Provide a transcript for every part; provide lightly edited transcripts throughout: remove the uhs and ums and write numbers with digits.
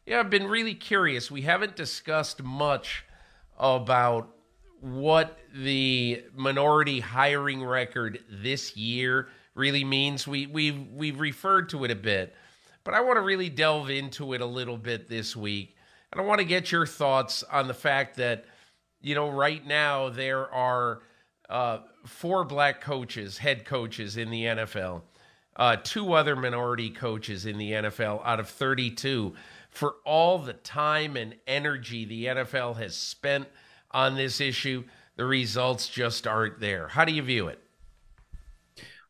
Yeah, I've been really curious. We haven't discussed much about what the minority hiring record this year really means. We've referred to it a bit, but I want to really delve into it a little bit this week. And I want to get your thoughts on the fact that, right now there are four black coaches, head coaches in the NFL, two other minority coaches in the NFL out of 32. For all the time and energy the NFL has spent on this issue, the results just aren't there. How do you view it?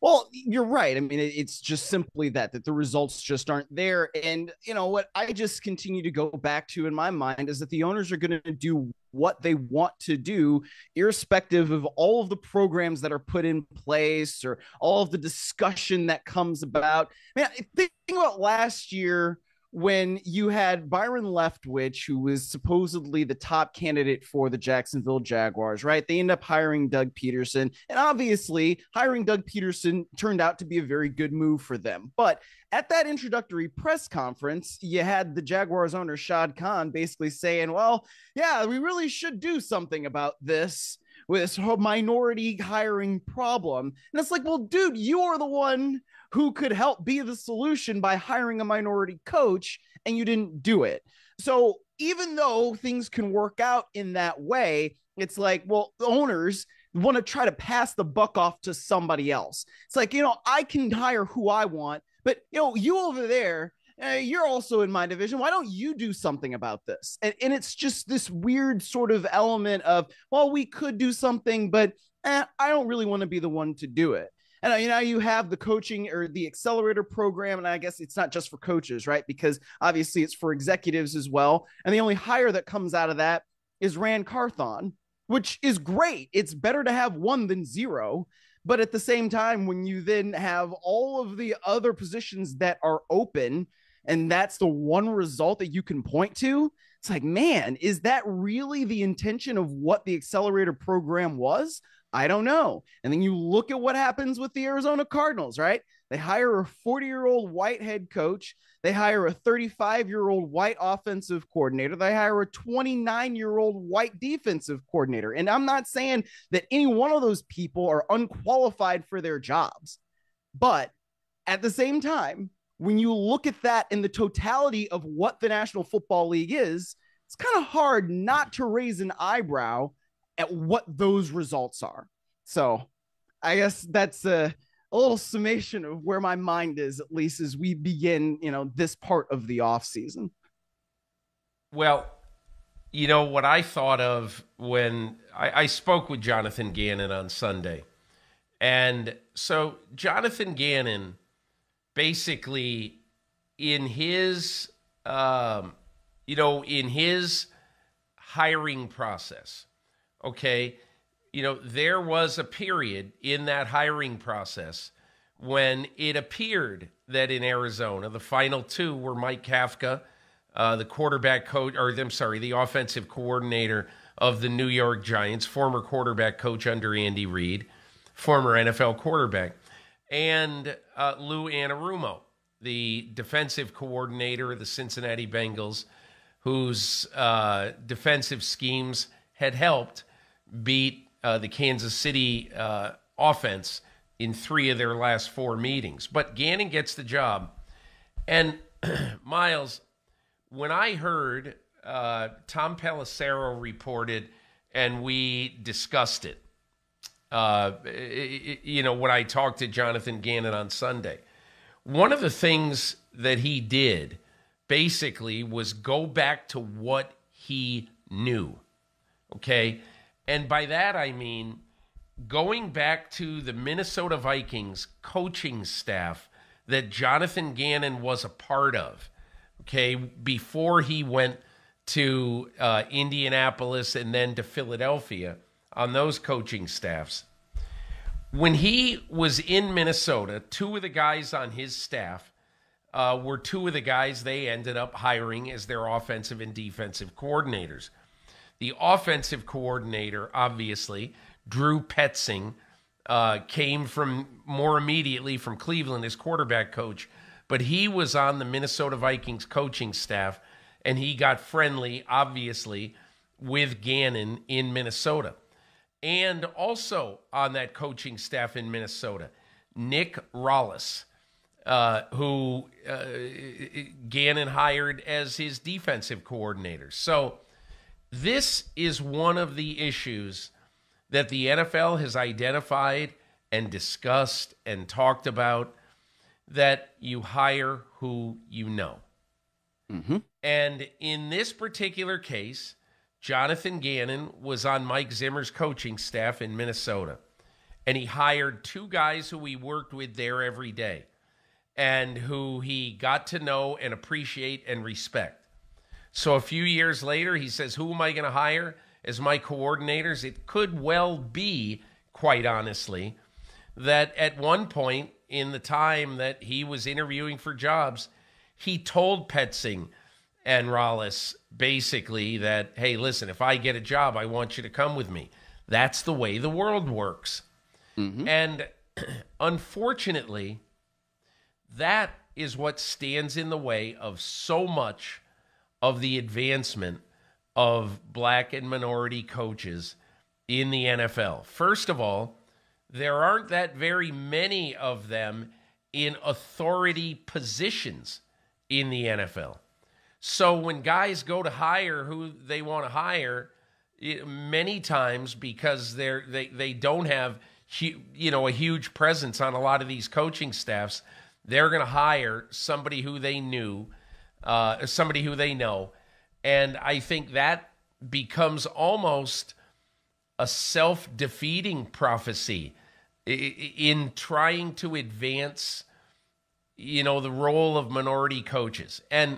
Well, you're right. I mean, it's just simply that the results just aren't there. And what I just continue to go back to in my mind is that the owners are going to do what they want to do, irrespective of all of the programs that are put in place or all of the discussion that comes about. Man, think about last year when you had Byron Leftwich, who was supposedly the top candidate for the Jacksonville Jaguars, right? They end up hiring Doug Peterson. And obviously, hiring Doug Peterson turned out to be a very good move for them. But at that introductory press conference, you had the Jaguars owner, Shad Khan, basically saying, well, yeah, we really should do something about this with this whole minority hiring problem. And it's like, well, dude, you are the one who could help be the solution by hiring a minority coach, and you didn't do it. So even though things can work out in that way, it's like, well, the owners want to try to pass the buck off to somebody else. It's like, I can hire who I want, but you over there, you're also in my division. Why don't you do something about this? And it's just this weird sort of element of, well, we could do something, but I don't really want to be the one to do it. And you have the coaching or the accelerator program, and I guess it's not just for coaches, right? Because obviously it's for executives as well. And the only hire that comes out of that is Rand Carthon, which is great. It's better to have one than zero. But at the same time, when you then have all of the other positions that are open, and that's the one result that you can point to, it's like, man, is that really the intention of what the accelerator program was? I don't know. And then you look at what happens with the Arizona Cardinals, right? They hire a 40-year-old white head coach. They hire a 35-year-old white offensive coordinator. They hire a 29-year-old white defensive coordinator. And I'm not saying that any one of those people are unqualified for their jobs. But at the same time, when you look at that in the totality of what the National Football League is, it's kind of hard not to raise an eyebrow at what those results are. So I guess that's a little summation of where my mind is, at least as we begin, this part of the off season. Well, what I thought of when I spoke with Jonathan Gannon on Sunday. And so Jonathan Gannon basically in his, in his hiring process, okay, there was a period in that hiring process when it appeared that in Arizona, the final two were Mike Kafka, the quarterback coach, the offensive coordinator of the New York Giants, former quarterback coach under Andy Reid, former NFL quarterback, and Lou Anarumo, the defensive coordinator of the Cincinnati Bengals, whose defensive schemes had helped beat the Kansas City offense in 3 of their last 4 meetings. But Gannon gets the job. And Myles, when I heard Tom Pelissero reported and we discussed it, when I talked to Jonathan Gannon on Sunday, one of the things that he did basically was go back to what he knew, okay? And by that I mean going back to the Minnesota Vikings coaching staff that Jonathan Gannon was a part of, okay, before he went to Indianapolis and then to Philadelphia on those coaching staffs. When he was in Minnesota, 2 of the guys on his staff were 2 of the guys they ended up hiring as their offensive and defensive coordinators. The offensive coordinator, obviously, Drew Petzing, came from more immediately from Cleveland as quarterback coach, but he was on the Minnesota Vikings coaching staff, and he got friendly, obviously, with Gannon in Minnesota. And also on that coaching staff in Minnesota, Nick Rollis, who Gannon hired as his defensive coordinator. So this is one of the issues that the NFL has identified and discussed and talked about, that you hire who you know. Mm-hmm. And in this particular case, Jonathan Gannon was on Mike Zimmer's coaching staff in Minnesota, and he hired two guys who he worked with there every day and who he got to know and appreciate and respect. So a few years later, he says, who am I going to hire as my coordinators? It could well be, quite honestly, that at one point in the time that he was interviewing for jobs, he told Petzing and Rollis basically that, hey, listen, if I get a job, I want you to come with me. That's the way the world works. Mm-hmm. And unfortunately, that is what stands in the way of so much of the advancement of black and minority coaches in the NFL. First of all, there aren't that very many of them in authority positions in the NFL. So when guys go to hire who they want to hire, many times because they don't have a huge presence on a lot of these coaching staffs, they're going to hire somebody who they know. And I think that becomes almost a self-defeating prophecy in trying to advance, the role of minority coaches. And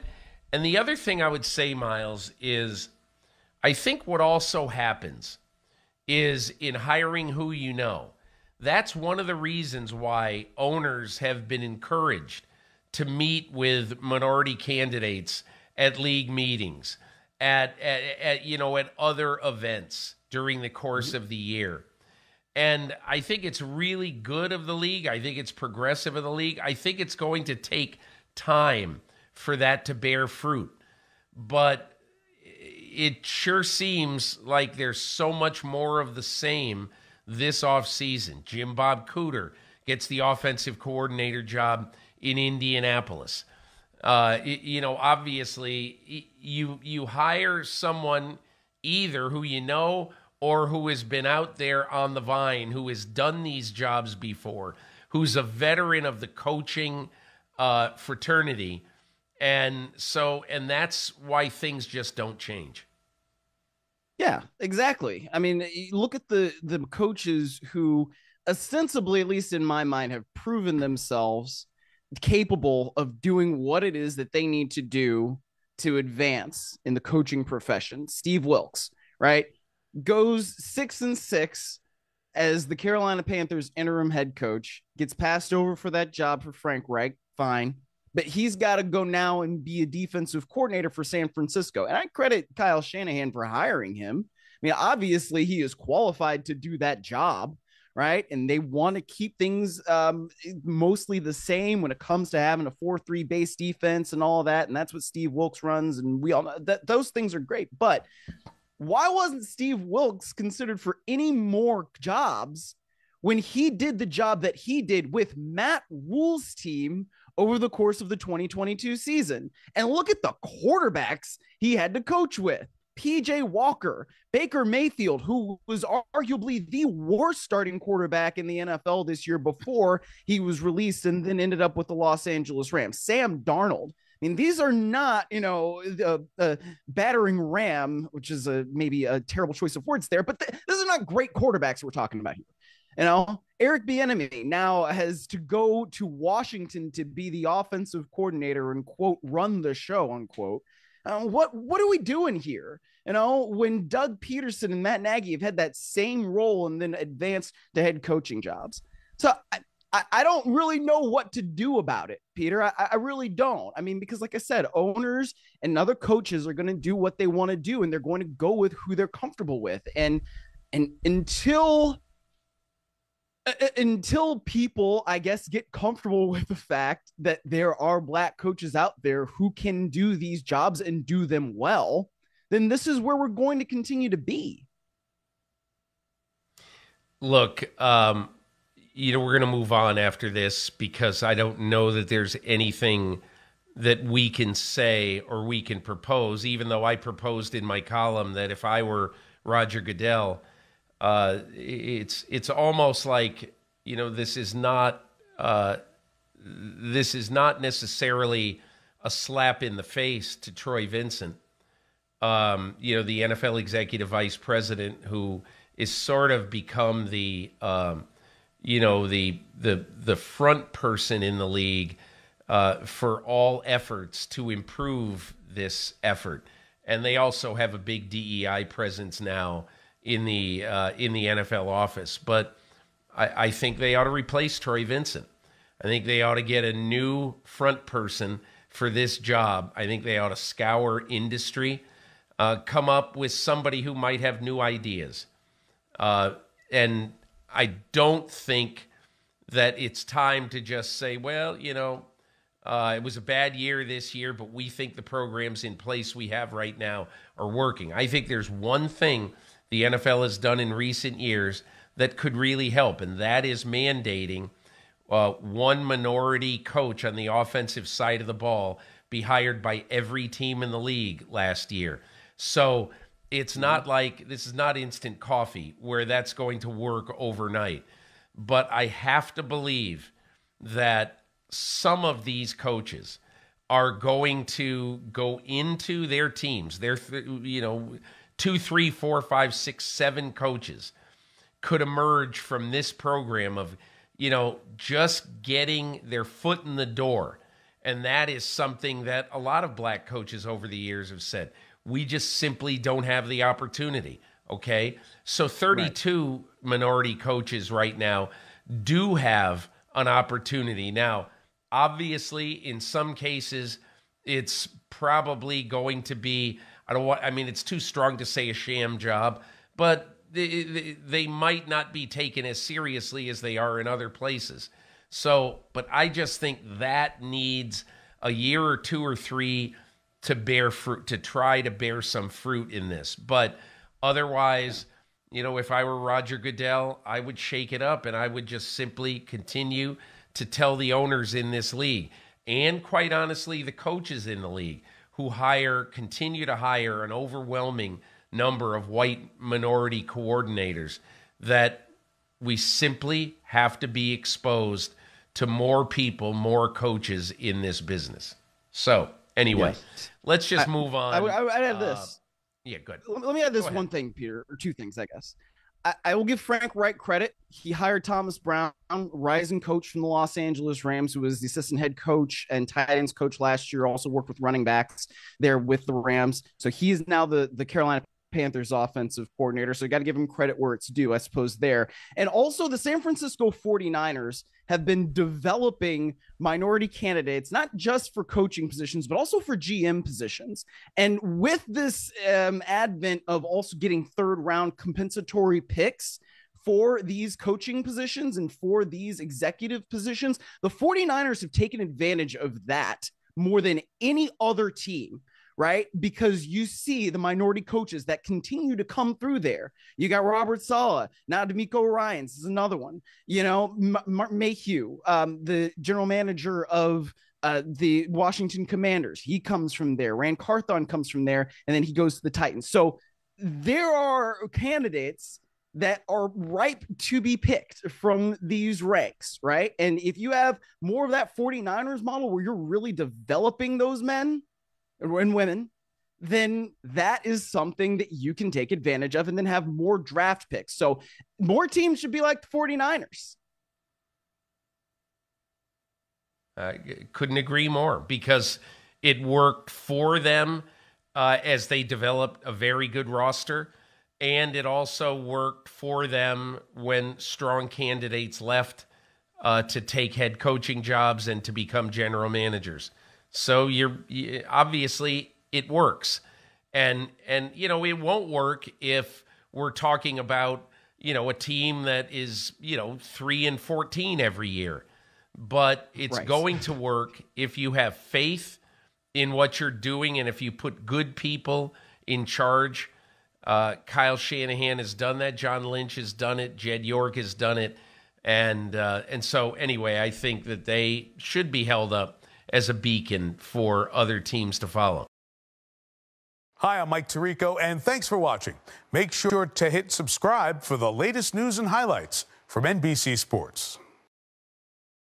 the other thing I would say, Myles, is I think what also happens is in hiring who you know, that's one of the reasons why owners have been encouraged to meet with minority candidates at league meetings, at other events during the course of the year. And I think it's really good of the league. I think it's progressive of the league. I think it's going to take time for that to bear fruit. But it sure seems like there's so much more of the same this offseason. Jim Bob Cooter gets the offensive coordinator job in Indianapolis. Obviously, you hire someone either who you know or who has been out there on the vine, who has done these jobs before, who's a veteran of the coaching fraternity. And that's why things just don't change. Yeah, exactly. I mean, look at the coaches who ostensibly, at least in my mind, have proven themselves capable of doing what it is that they need to do to advance in the coaching profession. Steve Wilks, right, goes 6-6 as the Carolina Panthers interim head coach, gets passed over for that job for Frank Reich. Fine. But he's got to go now and be a defensive coordinator for San Francisco. And I credit Kyle Shanahan for hiring him. I mean, obviously he is qualified to do that job, right? And they want to keep things mostly the same when it comes to having a 4-3 base defense and all of that. And that's what Steve Wilks runs. And we all know that those things are great. But why wasn't Steve Wilks considered for any more jobs when he did the job that he did with Matt Rule's team over the course of the 2022 season? And look at the quarterbacks he had to coach with. PJ Walker, Baker Mayfield, who was arguably the worst starting quarterback in the NFL this year before he was released and then ended up with the Los Angeles Rams. Sam Darnold. I mean, these are not, the battering ram, which is maybe a terrible choice of words there, but these are not great quarterbacks we're talking about here. Eric Bieniemy now has to go to Washington to be the offensive coordinator and, quote, run the show, unquote. What are we doing here? When Doug Peterson and Matt Nagy have had that same role and then advanced to head coaching jobs. So I don't really know what to do about it, Peter. I really don't. I mean, because like I said, owners and other coaches are going to do what they want to do, and they're going to go with who they're comfortable with. And until Until people, I guess, get comfortable with the fact that there are black coaches out there who can do these jobs and do them well, then this is where we're going to continue to be. Look, we're going to move on after this because I don't know that there's anything that we can say or we can propose, even though I proposed in my column that if I were Roger Goodell, it's almost like, this is not necessarily a slap in the face to Troy Vincent, the NFL executive vice president, who is sort of become the front person in the league for all efforts to improve this effort, and they also have a big DEI presence now in the NFL office. But I think they ought to replace Troy Vincent. I think they ought to get a new front person for this job. I think they ought to scour industry, come up with somebody who might have new ideas. And I don't think that it's time to just say, well, it was a bad year this year, but we think the programs in place we have right now are working. I think there's one thing the NFL has done in recent years that could really help, and that is mandating one minority coach on the offensive side of the ball be hired by every team in the league last year. So it's not like this is not instant coffee where that's going to work overnight. But I have to believe that some of these coaches are going to go into their teams, their 2, 3, 4, 5, 6, 7 coaches could emerge from this program of, just getting their foot in the door. And that is something that a lot of black coaches over the years have said. We just simply don't have the opportunity, okay? So 32 minority coaches right now do have an opportunity. Now, obviously, in some cases, it's probably going to be, it's too strong to say a sham job, but they might not be taken as seriously as they are in other places. So, but I just think that needs a year or 2 or 3 to bear fruit, to try to bear some fruit in this. But otherwise, if I were Roger Goodell, I would shake it up and I would just simply continue to tell the owners in this league, and quite honestly, the coaches in the league who continue to hire an overwhelming number of white minority coordinators, that we simply have to be exposed to more people, more coaches in this business. So anyway, let's just move on. I'd add this. Yeah, good. Let me add this one thing, Peter, or 2 things, I guess. I will give Frank Reich credit. He hired Thomas Brown, rising coach from the Los Angeles Rams, who was the assistant head coach and tight ends coach last year, also worked with running backs there with the Rams. So he's now the Carolina Panthers offensive coordinator. So you got to give him credit where it's due, I suppose, there. And also the San Francisco 49ers have been developing minority candidates, not just for coaching positions, but also for GM positions. And with this advent of also getting 3rd round compensatory picks for these coaching positions and for these executive positions, the 49ers have taken advantage of that more than any other team. Right? Because you see the minority coaches that continue to come through there. You got Robert Saleh, now DeMeco Ryans is another one. Martin Mayhew, the general manager of the Washington Commanders. He comes from there. Rand Carthon comes from there, and then he goes to the Titans. So there are candidates that are ripe to be picked from these ranks, right? And if you have more of that 49ers model where you're really developing those men and women, then that is something that you can take advantage of and then have more draft picks. So more teams should be like the 49ers. I couldn't agree more, because it worked for them as they developed a very good roster, and it also worked for them when strong candidates left to take head coaching jobs and to become general managers. So obviously it works, and it won't work if we're talking about a team that is, 3-14 every year. But it's going to work if you have faith in what you're doing and if you put good people in charge. Kyle Shanahan has done that. John Lynch has done it. Jed York has done it. And so anyway, I think that they should be held up as a beacon for other teams to follow. Hi, I'm Mike Tirico, and thanks for watching. Make sure to hit subscribe for the latest news and highlights from NBC Sports.